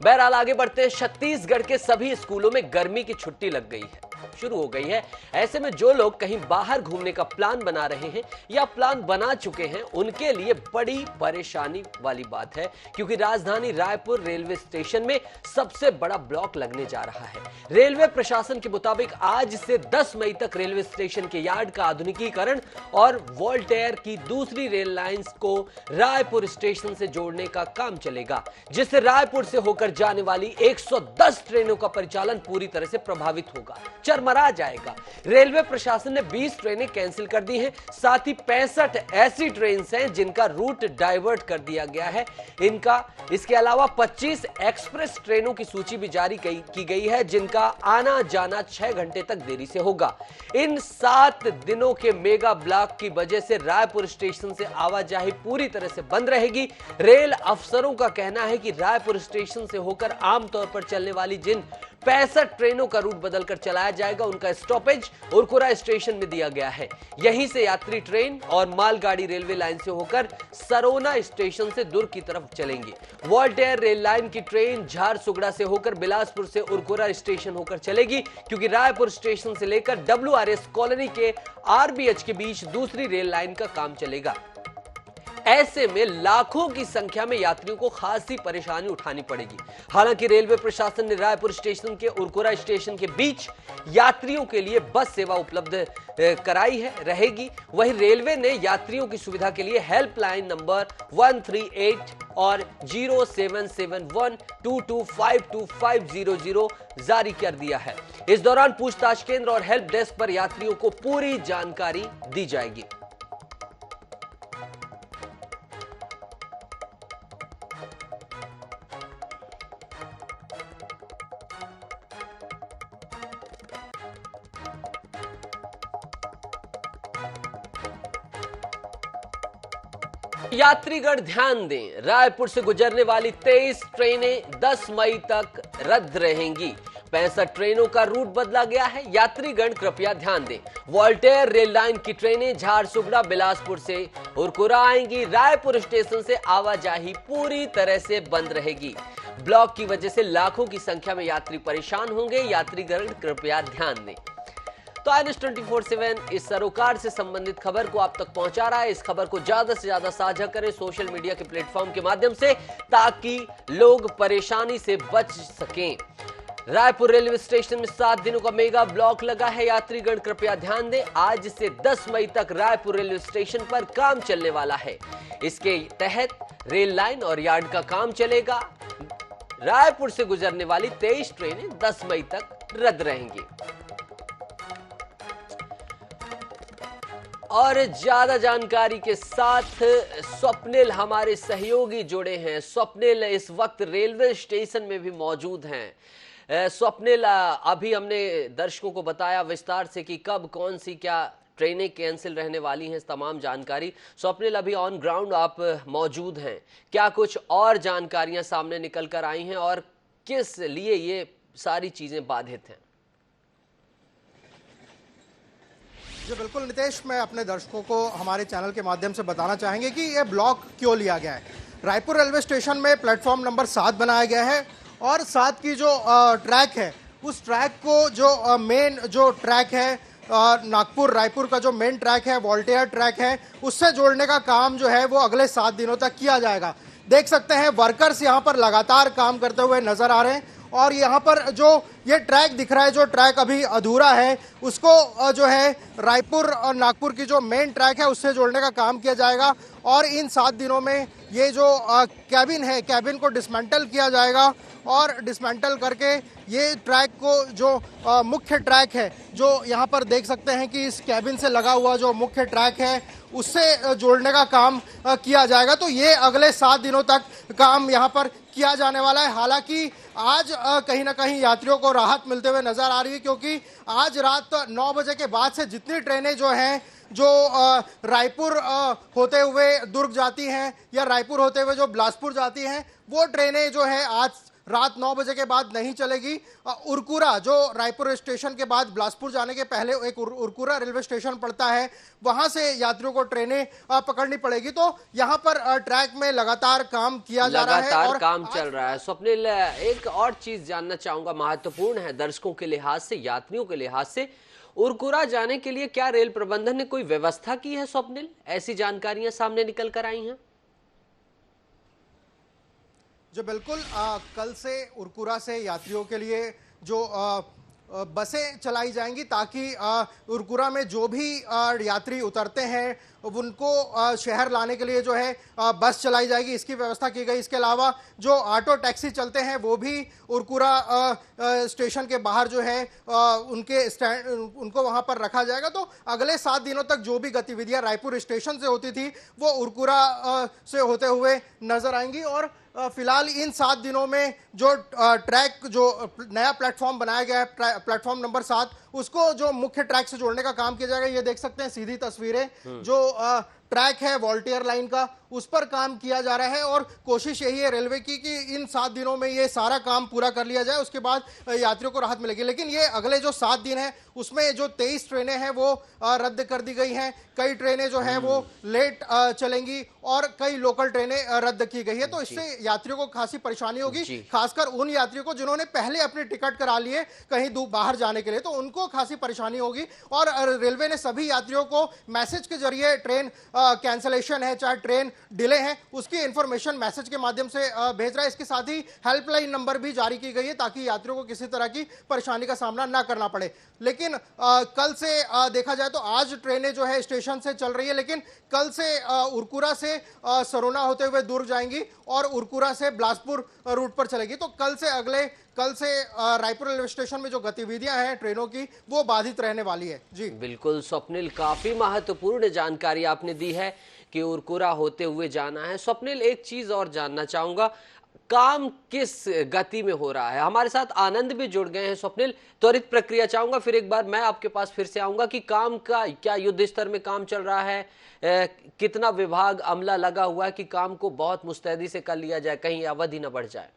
बहरहाल आगे बढ़ते हैं। छत्तीसगढ़ के सभी स्कूलों में गर्मी की छुट्टी लग गई है, शुरू हो गई है। ऐसे में जो लोग कहीं बाहर घूमने का प्लान बना रहे हैं या प्लान बना चुके हैं, उनके लिए बड़ी परेशानी वाली बात है, क्योंकि राजधानी रायपुर रेलवे स्टेशन में सबसे बड़ा ब्लॉक लगने जा रहा है। रेलवे प्रशासन के मुताबिक आज से 10 मई तक रेलवे स्टेशन के यार्ड का आधुनिकीकरण और वोल्टेयर की दूसरी रेल लाइंस को रायपुर स्टेशन से जोड़ने का काम चलेगा, जिससे रायपुर से होकर जाने वाली 110 ट्रेनों का परिचालन पूरी तरह से प्रभावित होगा, चरमरा जाएगा। रेलवे प्रशासन ने 20 ट्रेनें कैंसिल कर दी हैं, साथ ही 65 ऐसी ट्रेन हैं जिनका रूट डाइवर्ट कर दिया गया है। इसके अलावा 25 एक्सप्रेस ट्रेनों की सूची भी जारी की गई है, जिनका आना जाना 6 घंटे तक देरी से होगा। इन 7 दिनों के मेगा ब्लॉक की वजह से रायपुर स्टेशन से आवाजाही पूरी तरह से बंद रहेगी। रेल अफसरों का कहना है कि रायपुर स्टेशन से होकर आमतौर पर चलने वाली जिन 65 ट्रेनों का रूट बदलकर चलाया जाएगा, उनका स्टॉपेज उरकुरा स्टेशन में दिया गया है। यहीं से यात्री ट्रेन और मालगाड़ी रेलवे लाइन से होकर सरोना स्टेशन से दुर्ग की तरफ चलेंगी। वोल्टेयर रेल लाइन की ट्रेन झारसुगड़ा से होकर बिलासपुर से उरकुरा स्टेशन होकर चलेगी, क्योंकि रायपुर स्टेशन से लेकर WRS कॉलोनी के RBH के बीच दूसरी रेल लाइन का काम चलेगा। ऐसे में लाखों की संख्या में यात्रियों को खासी परेशानी उठानी पड़ेगी। हालांकि रेलवे प्रशासन ने रायपुर स्टेशन के उरकुरा स्टेशन के बीच यात्रियों के लिए बस सेवा उपलब्ध कराई रहेगी। वहीं रेलवे ने यात्रियों की सुविधा के लिए हेल्पलाइन नंबर 138 और 0771225200 जारी कर दिया है। इस दौरान पूछताछ केंद्र और हेल्प डेस्क पर यात्रियों को पूरी जानकारी दी जाएगी। यात्रीगण ध्यान दें, रायपुर से गुजरने वाली 23 ट्रेनें 10 मई तक रद्द रहेंगी। 65 ट्रेनों का रूट बदला गया है। यात्रीगण कृपया ध्यान दें, वोल्टेयर रेल लाइन की ट्रेनें झारसुगड़ा बिलासपुर से उरकुरा आएंगी। रायपुर स्टेशन से आवाजाही पूरी तरह से बंद रहेगी। ब्लॉक की वजह से लाखों की संख्या में यात्री परेशान होंगे। यात्रीगण कृपया ध्यान दें। तो INS 24/7 इस सरोकार से संबंधित खबर को आप तक पहुंचा रहा है। इस खबर को ज्यादा से ज्यादा साझा करें सोशल मीडिया के प्लेटफॉर्म के माध्यम से, ताकि लोग परेशानी से बच सकें। रायपुर रेलवे स्टेशन में 7 दिनों का मेगा ब्लॉक लगा है। यात्रीगण कृपया ध्यान दें, आज से 10 मई तक रायपुर रेलवे स्टेशन पर काम चलने वाला है। इसके तहत रेल लाइन और यार्ड का काम चलेगा। रायपुर से गुजरने वाली 23 ट्रेनें 10 मई तक रद्द रहेंगी। और ज्यादा जानकारी के साथ स्वप्निल हमारे सहयोगी जुड़े हैं। स्वप्निल इस वक्त रेलवे स्टेशन में भी मौजूद हैं। स्वप्निल, अभी हमने दर्शकों को बताया विस्तार से कि कब कौन सी क्या ट्रेनें कैंसिल रहने वाली हैं, तमाम जानकारी। स्वप्निल, अभी ऑन ग्राउंड आप मौजूद हैं, क्या कुछ और जानकारियां सामने निकल कर आई हैं और किस लिए ये सारी चीजें बाधित हैं? जी बिल्कुल नितेश, मैं अपने दर्शकों को हमारे चैनल के माध्यम से बताना चाहेंगे कि ये ब्लॉक क्यों लिया गया है। रायपुर रेलवे स्टेशन में प्लेटफॉर्म नंबर 7 बनाया गया है और 7 की जो ट्रैक है, उस ट्रैक को जो मेन जो ट्रैक है नागपुर रायपुर का जो मेन ट्रैक है, वोल्टेयर ट्रैक है, उससे जोड़ने का काम जो है वो अगले 7 दिनों तक किया जाएगा। देख सकते हैं वर्कर्स यहाँ पर लगातार काम करते हुए नजर आ रहे हैं और यहाँ पर जो ये ट्रैक दिख रहा है, जो ट्रैक अभी अधूरा है, उसको जो है रायपुर और नागपुर की जो मेन ट्रैक है उससे जोड़ने का काम किया जाएगा। और इन 7 दिनों में ये जो कैबिन है, कैबिन को डिसमेंटल किया जाएगा और डिसमेंटल करके ये ट्रैक को जो मुख्य ट्रैक है, जो यहाँ पर देख सकते हैं कि इस कैबिन से लगा हुआ जो मुख्य ट्रैक है उससे जोड़ने का काम किया जाएगा। तो ये अगले 7 दिनों तक काम यहाँ पर किया जाने वाला है। हालांकि आज कहीं ना कहीं यात्रियों को राहत मिलते हुए नजर आ रही है, क्योंकि आज रात 9 बजे के बाद से जितनी ट्रेनें जो हैं जो रायपुर होते हुए दुर्ग जाती हैं या रायपुर होते हुए जो बिलासपुर जाती हैं, वो ट्रेनें जो है आज रात 9 बजे के बाद नहीं चलेगी। उरकुरा जो रायपुर स्टेशन के बाद बिलासपुर जाने के पहले एक उरकुरा रेलवे स्टेशन पड़ता है, वहां से यात्रियों को ट्रेनें पकड़नी पड़ेगी। तो यहाँ पर ट्रैक में लगातार काम किया जा रहा है लगातार काम चल रहा है। स्वप्निल, एक और चीज जानना चाहूंगा, महत्वपूर्ण है दर्शकों के लिहाज से, यात्रियों के लिहाज से, उरकुरा जाने के लिए क्या रेल प्रबंधन ने कोई व्यवस्था की है? स्वप्निल, ऐसी जानकारियां सामने निकल कर आई हैं? जो बिल्कुल कल से उरकुरा से यात्रियों के लिए जो बसें चलाई जाएंगी, ताकि उरकुरा में जो भी यात्री उतरते हैं उनको शहर लाने के लिए जो है बस चलाई जाएगी, इसकी व्यवस्था की गई। इसके अलावा जो ऑटो टैक्सी चलते हैं वो भी उरकुरा स्टेशन के बाहर जो है उनके स्टैंड, उनको वहां पर रखा जाएगा। तो अगले 7 दिनों तक जो भी गतिविधियां रायपुर स्टेशन से होती थी वो उरकुरा से होते हुए नजर आएंगी। और फिलहाल इन 7 दिनों में जो ट्रैक, जो नया प्लेटफॉर्म बनाया गया है, प्लेटफॉर्म नंबर 7, उसको जो मुख्य ट्रैक से जोड़ने का काम किया जाएगा। ये देख सकते हैं सीधी तस्वीरें, जो ट्रैक है वॉल्टियर लाइन का, उस पर काम किया जा रहा है। और कोशिश यही है रेलवे की कि इन 7 दिनों में ये सारा काम पूरा कर लिया जाए, उसके बाद यात्रियों को राहत मिलेगी। लेकिन ये अगले जो 7 दिन है उसमें जो 23 ट्रेनें हैं वो रद्द कर दी गई हैं। कई ट्रेनें जो हैं वो लेट चलेंगी और कई लोकल ट्रेनें रद्द की गई है। तो इससे यात्रियों को खासी परेशानी होगी, खासकर उन यात्रियों को जिन्होंने पहले अपनी टिकट करा लिए कहीं बाहर जाने के लिए, तो उनको खासी परेशानी होगी। और रेलवे ने सभी यात्रियों को मैसेज के जरिए ट्रेन कैंसलेशन है, चाहे ट्रेन डिले है, उसकी इंफॉर्मेशन मैसेज के माध्यम से भेज रहा है। इसके साथ ही हेल्पलाइन नंबर भी जारी की गई है, ताकि यात्रियों को किसी तरह की परेशानी का सामना ना करना पड़े। लेकिन कल से देखा जाए तो आज ट्रेनें जो है स्टेशन से चल रही है, लेकिन कल से उरकुरा से सरोना होते हुए दुर्ग जाएंगी और उरकुरा से बिलासपुर रूट पर चलेगी। तो कल से रायपुर रेलवे स्टेशन में जो गतिविधियां हैं ट्रेनों की, वो बाधित रहने वाली है। जी बिल्कुल स्वप्निल, काफी महत्वपूर्ण जानकारी आपने दी है कि उरकुरा होते हुए जाना है। स्वप्निल, एक चीज और जानना चाहूंगा, काम किस गति में हो रहा है? हमारे साथ आनंद भी जुड़ गए हैं। स्वप्निल, त्वरित प्रक्रिया चाहूंगा, फिर एक बार मैं आपके पास फिर से आऊंगा कि काम का क्या युद्ध स्तर में काम चल रहा है, कितना विभाग अमला लगा हुआ है कि काम को बहुत मुस्तैदी से कर लिया जाए, कहीं अवधि न बढ़ जाए?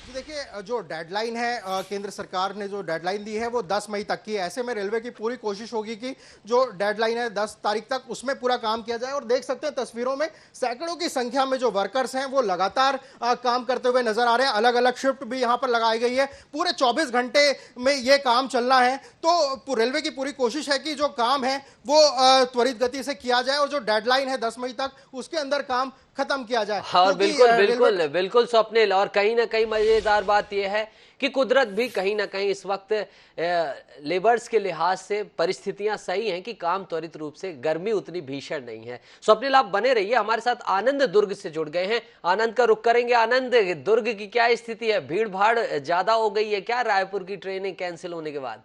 देखिए, जो डेडलाइन है, केंद्र सरकार ने जो डेडलाइन दी है वो 10 मई तक की है। ऐसे में रेलवे की पूरी कोशिश होगी कि जो डेडलाइन है 10 तारीख तक, उसमें पूरा काम किया जाए। और देख सकते हैं तस्वीरों में सैकड़ों की संख्या में जो वर्कर्स हैं वो लगातार काम करते हुए नजर आ रहे हैं। अलग अलग शिफ्ट भी यहाँ पर लगाई गई है, पूरे 24 घंटे में ये काम चलना है। तो रेलवे की पूरी कोशिश है कि जो काम है वो त्वरित गति से किया जाए और जो डेडलाइन है 10 मई तक, उसके अंदर काम खत्म किया जाए। और बिल्कुल स्वप्निल, और कहीं ना कहीं मजेदार बात यह है कि कुदरत भी कहीं ना कहीं इस वक्त लेबर्स के लिहाज से परिस्थितियां सही हैं कि काम त्वरित रूप से, गर्मी उतनी भीषण नहीं है। स्वप्निल, आप बने रहिए हमारे साथ। आनंद दुर्ग से जुड़ गए हैं, आनंद का रुख करेंगे। आनंद, दुर्ग की क्या स्थिति है? भीड़ भाड़ ज्यादा हो गई है क्या रायपुर की ट्रेनें कैंसिल होने के बाद?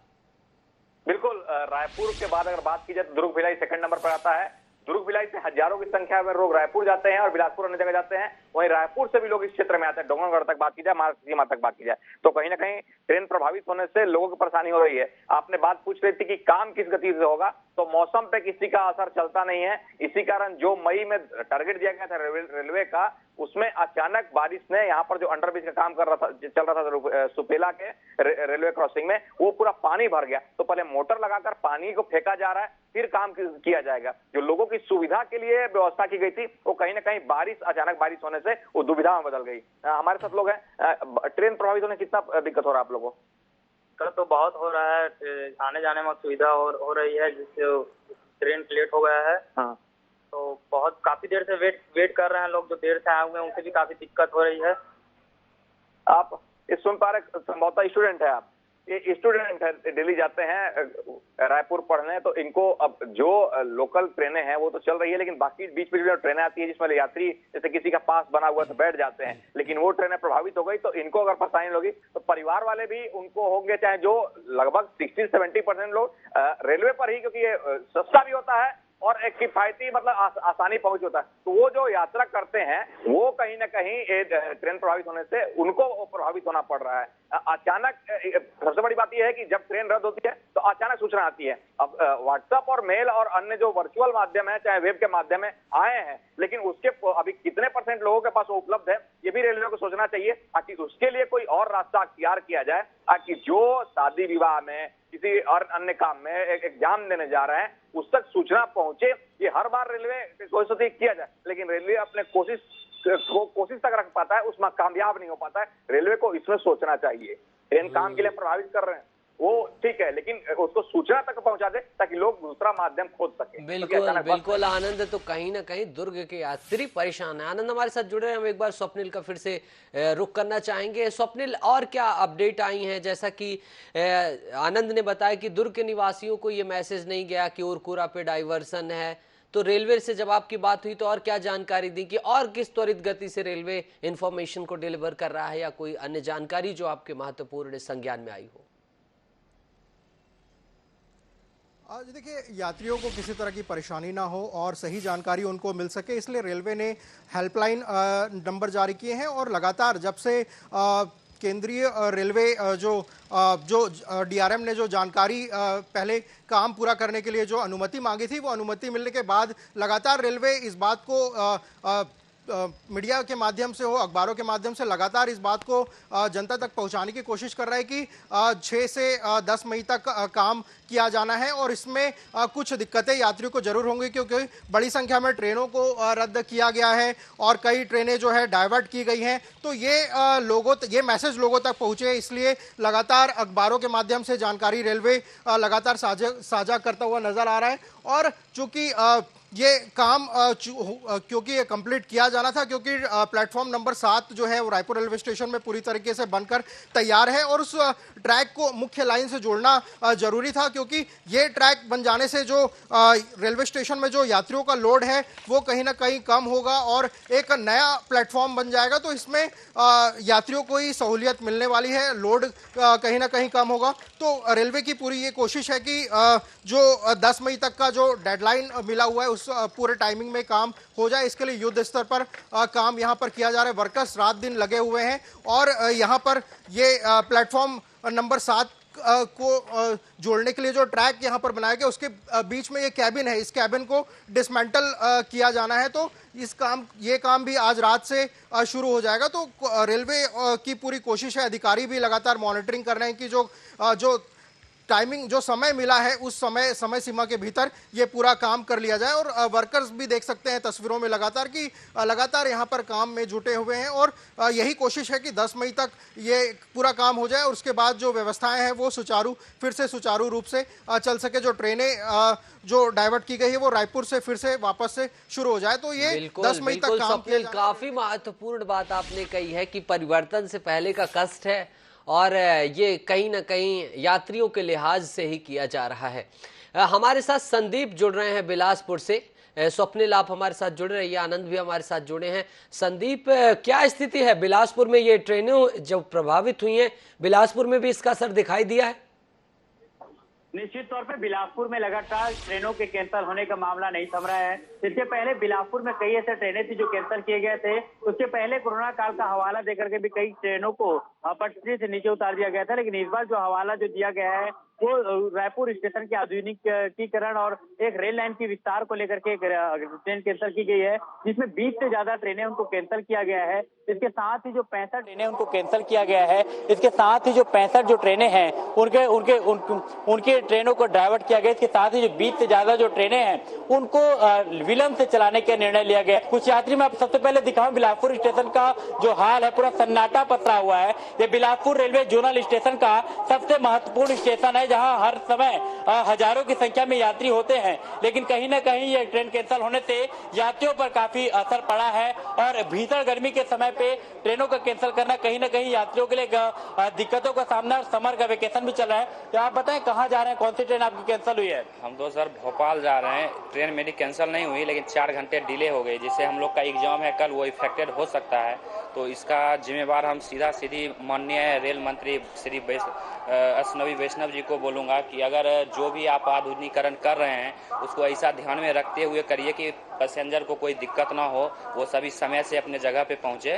बिल्कुल, रायपुर के बाद अगर बात की जाए तो दुर्ग भिलाई सेकंड नंबर पर आता है। दुर्ग भिलाई से हजारों की संख्या में लोग रायपुर जाते हैं और बिलासपुर अन्य जगह जाते हैं। वहीं रायपुर से भी लोग इस क्षेत्र में आते हैं। डोंगरगढ़ तक बात की जाए, महाराष्ट्र सीमा तक बात की जाए, तो कहीं ना कहीं ट्रेन प्रभावित होने से लोगों को परेशानी हो रही है। आपने बात पूछ रही थी कि काम किस गति से होगा, तो मौसम पे किसी का असर चलता नहीं है। इसी कारण जो मई में टारगेट दिया गया था रेलवे का, उसमें अचानक बारिश ने यहाँ पर जो अंडरब्रिज का काम चल रहा था सुपेला के रेलवे क्रॉसिंग में, वो पूरा पानी भर गया। तो पहले मोटर लगाकर पानी को फेंका जा रहा है, फिर काम किया जाएगा। जो लोगों की सुविधा के लिए व्यवस्था की गई थी, वो कहीं ना कहीं अचानक बारिश होने से वो दुविधा में बदल गई। हमारे साथ लोग हैं, ट्रेन प्रभावित होने कितना दिक्कत हो रहा है आप लोगों को? दिक्कत तो बहुत हो रहा है, आने जाने में सुविधा हो रही है, जिससे ट्रेन लेट हो गया है। हाँ, तो बहुत काफी देर से वेट कर रहे हैं लोग, जो देर से आए हुए हैं उनसे भी काफी दिक्कत हो रही है। आप इस सुन पा रहे, संभवतः स्टूडेंट है आप, ये स्टूडेंट है, दिल्ली जाते हैं रायपुर पढ़ने, तो इनको अब जो लोकल ट्रेनें हैं वो तो चल रही है, लेकिन बाकी बीच में जो ट्रेनें आती है जिसमें यात्री जैसे किसी का पास बना हुआ तो बैठ जाते हैं, लेकिन वो ट्रेनें प्रभावित हो गई तो इनको अगर परेशानी होगी तो परिवार वाले भी उनको होंगे, चाहे जो लगभग 60-70% लोग रेलवे पर ही, क्योंकि ये सस्ता भी होता है और एक किफायती मतलब आसानी पहुंच होता है। तो वो जो यात्रा करते हैं वो कहीं ना कहीं ट्रेन प्रभावित होने से उनको प्रभावित होना पड़ रहा है। अचानक सबसे बड़ी बात यह है कि जब ट्रेन रद्द होती है तो अचानक सूचना आती है। अब व्हाट्सएप और मेल और अन्य जो वर्चुअल माध्यम है, चाहे वेब के माध्यम में आए हैं, लेकिन उसके अभी कितने % लोगों के पास वो उपलब्ध है ये ये भी रेलवे को सोचना चाहिए, ताकि उसके लिए कोई और रास्ता अख्तियार किया जाए, ताकि जो शादी विवाह में किसी और अन्य काम में एक एग्जाम देने जा रहे हैं उस तक सूचना पहुंचे। ये हर बार रेलवे कोशिश किया जाए, लेकिन रेलवे अपने कोशिश तक रख पाता है, उसमें कामयाब नहीं हो पाता है। रेलवे को इसमें सोचना चाहिए। ट्रेन काम के लिए प्रभावित कर रहे हैं, वो ठीक है, लेकिन उसको सूचना तक पहुंचा दे ताकि लोग दूसरा माध्यम खोज सके। बिल्कुल आनंद, तो कहीं ना कहीं दुर्ग के यात्री परेशान है। आनंद हमारे साथ जुड़े हैं, हम एक बार स्वप्निल का फिर से रुख करना चाहेंगे। स्वप्निल, और क्या अपडेट आई हैं? जैसा कि आनंद ने बताया कि दुर्ग के निवासियों को ये मैसेज नहीं गया कि उरकुरा पे डाइवर्सन है, तो रेलवे से जब आपकी बात हुई तो और क्या जानकारी दी कि और किस त्वरित गति से रेलवे इंफॉर्मेशन को डिलीवर कर रहा है, या कोई अन्य जानकारी जो आपके महत्वपूर्ण संज्ञान में आई हो? आज देखिए, यात्रियों को किसी तरह की परेशानी ना हो और सही जानकारी उनको मिल सके, इसलिए रेलवे ने हेल्पलाइन नंबर जारी किए हैं। और लगातार जब से केंद्रीय रेलवे जो डीआरएम ने जो जानकारी पहले काम पूरा करने के लिए जो अनुमति मांगी थी, वो अनुमति मिलने के बाद लगातार रेलवे इस बात को मीडिया के माध्यम से हो, अखबारों के माध्यम से लगातार इस बात को जनता तक पहुंचाने की कोशिश कर रहा है कि 6 से 10 मई तक काम किया जाना है। और इसमें कुछ दिक्कतें यात्रियों को जरूर होंगी, क्योंकि बड़ी संख्या में ट्रेनों को रद्द किया गया है और कई ट्रेनें जो है डाइवर्ट की गई हैं। तो ये मैसेज लोगों तक पहुंचे, इसलिए लगातार अखबारों के माध्यम से जानकारी रेलवे लगातार साझा करता हुआ नजर आ रहा है। और चूंकि ये काम क्योंकि ये कंप्लीट किया जाना था, क्योंकि प्लेटफॉर्म नंबर 7 जो है वो रायपुर रेलवे स्टेशन में पूरी तरीके से बनकर तैयार है और उस ट्रैक को मुख्य लाइन से जोड़ना जरूरी था, क्योंकि ये ट्रैक बन जाने से जो रेलवे स्टेशन में जो यात्रियों का लोड है वो कहीं ना कहीं कम होगा और एक नया प्लेटफॉर्म बन जाएगा। तो इसमें यात्रियों को ही सहूलियत मिलने वाली है, लोड कहीं ना कहीं कम होगा। तो रेलवे की पूरी ये कोशिश है कि जो 10 मई तक का जो डेडलाइन मिला हुआ है उस पूरे टाइमिंग में काम हो जाए। इसके लिए युद्ध स्तर पर काम यहां पर किया जा रहा है, वर्कर्स रात दिन लगे हुए हैं। और यहां पर ये प्लेटफॉर्म नंबर 7 को जोड़ने के लिए जो ट्रैक यहां पर बनाया गया, उसके बीच में ये कैबिन है, इस कैबिन को डिसमेंटल किया जाना है। तो ये काम भी आज रात से शुरू हो जाएगा। तो रेलवे की पूरी कोशिश है, अधिकारी भी लगातार मॉनिटरिंग कर रहे हैं कि जो टाइमिंग, जो समय मिला है उस समय सीमा के भीतर ये पूरा काम कर लिया जाए। और वर्कर्स भी देख सकते हैं तस्वीरों में लगातार यहाँ पर काम में जुटे हुए हैं। और यही कोशिश है कि 10 मई तक ये पूरा काम हो जाए और उसके बाद जो व्यवस्थाएं हैं वो फिर से सुचारू रूप से चल सके। जो ट्रेनें जो डाइवर्ट की गई है वो रायपुर से फिर से वापस से शुरू हो जाए। तो ये 10 मई तक काम किया जाए। काफी महत्वपूर्ण बात आपने कही है कि परिवर्तन से पहले का कष्ट है और ये कहीं ना कहीं यात्रियों के लिहाज से ही किया जा रहा है। हमारे साथ संदीप जुड़ रहे हैं बिलासपुर से। स्वप्निल, आप हमारे साथ जुड़ रहे हैं, आनंद भी हमारे साथ जुड़े हैं। संदीप, क्या स्थिति है बिलासपुर में? ये ट्रेनें जो प्रभावित हुई हैं, बिलासपुर में भी इसका असर दिखाई दिया है? निश्चित तौर पे बिलासपुर में लगातार ट्रेनों के कैंसिल होने का मामला नहीं थम रहा है। इसके पहले बिलासपुर में कई ऐसे ट्रेनें थी जो कैंसिल किए गए थे। उसके पहले कोरोना काल का हवाला देकर के भी कई ट्रेनों को पटरी से नीचे उतार दिया गया था, लेकिन इस बार जो हवाला जो दिया गया है वो रायपुर स्टेशन के आधुनिकीकरण और एक रेल लाइन की विस्तार को लेकर के ट्रेन कैंसिल की गई है, जिसमें 20 से ज्यादा ट्रेनें उनको कैंसिल किया गया है। इसके साथ ही जो 65 ट्रेनें उनको कैंसिल किया गया है, इसके साथ ही जो 65 जो ट्रेनें हैं उनके ट्रेनों को डाइवर्ट किया गया। इसके साथ ही जो 20 से ज्यादा जो ट्रेनें हैं उनको विलंब से चलाने का निर्णय लिया गया। कुछ यात्री मैं सबसे पहले दिखाऊं बिलासपुर स्टेशन का जो हाल है, पूरा सन्नाटा पसरा हुआ है। ये बिलासपुर रेलवे जोनल स्टेशन का सबसे महत्वपूर्ण स्टेशन है, जहां हर समय हजारों की संख्या में यात्री होते हैं, लेकिन कहीं ना कहीं ये ट्रेन कैंसिल होने से यात्रियों पर काफी असर पड़ा है। और भीषण गर्मी के समय पे ट्रेनों का कैंसिल करना कहीं ना कहीं यात्रियों के लिए दिक्कतों का सामना। समर का वेकेशन भी चल रहा है, तो आप बताएं कहाँ जा रहे हैं, कौन सी ट्रेन आपकी कैंसिल हुई है? हम तो सर भोपाल जा रहे हैं। ट्रेन मेरी कैंसिल नहीं हुई, लेकिन 4 घंटे डिले हो गई, जिससे हम लोग का एग्जाम है कल, वो इफेक्टेड हो सकता है। तो इसका जिम्मेवार हम सीधी माननीय रेल मंत्री श्री अश्विनी वैष्णव जी को बोलूँगा कि अगर जो भी आप आधुनिकीकरण कर रहे हैं उसको ऐसा ध्यान में रखते हुए करिए कि पैसेंजर को कोई दिक्कत ना हो, वो सभी समय से अपने जगह पे पहुँचे।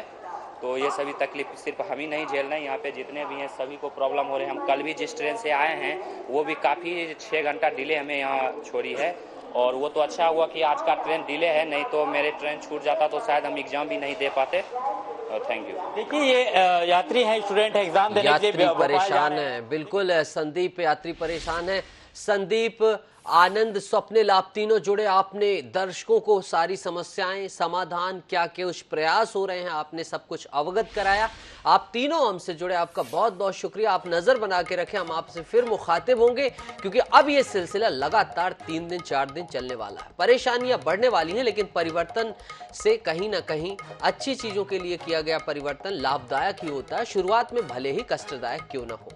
तो ये सभी तकलीफ सिर्फ हम ही नहीं झेल रहे हैं, यहाँ पे जितने भी हैं सभी को प्रॉब्लम हो रहे हैं। हम कल भी जिस ट्रेन से आए हैं वो भी काफ़ी 6 घंटा डिले हमें यहाँ छोड़ी है, और वो तो अच्छा हुआ कि आज का ट्रेन डिले है, नहीं तो मेरे ट्रेन छूट जाता तो शायद हम एग्जाम भी नहीं दे पाते। Thank you. देखिए ये यात्री हैं, स्टूडेंट हैं, एग्जाम देने के लिए यात्री भोपाल जा परेशान रहे हैं। है, बिल्कुल संदीप, यात्री परेशान है। संदीप, आनंद, स्वप्निल, आप तीनों जुड़े, आपने दर्शकों को सारी समस्याएं, समाधान, क्या क्या कुछ प्रयास हो रहे हैं, आपने सब कुछ अवगत कराया। आप तीनों हमसे जुड़े, आपका बहुत बहुत शुक्रिया। आप नजर बना के रखें, हम आपसे फिर मुखातिब होंगे, क्योंकि अब ये सिलसिला लगातार 3 दिन 4 दिन चलने वाला है। परेशानियां बढ़ने वाली हैं, लेकिन परिवर्तन से कहीं ना कहीं अच्छी चीजों के लिए किया गया परिवर्तन लाभदायक ही होता है, शुरुआत में भले ही कष्टदायक क्यों ना हो।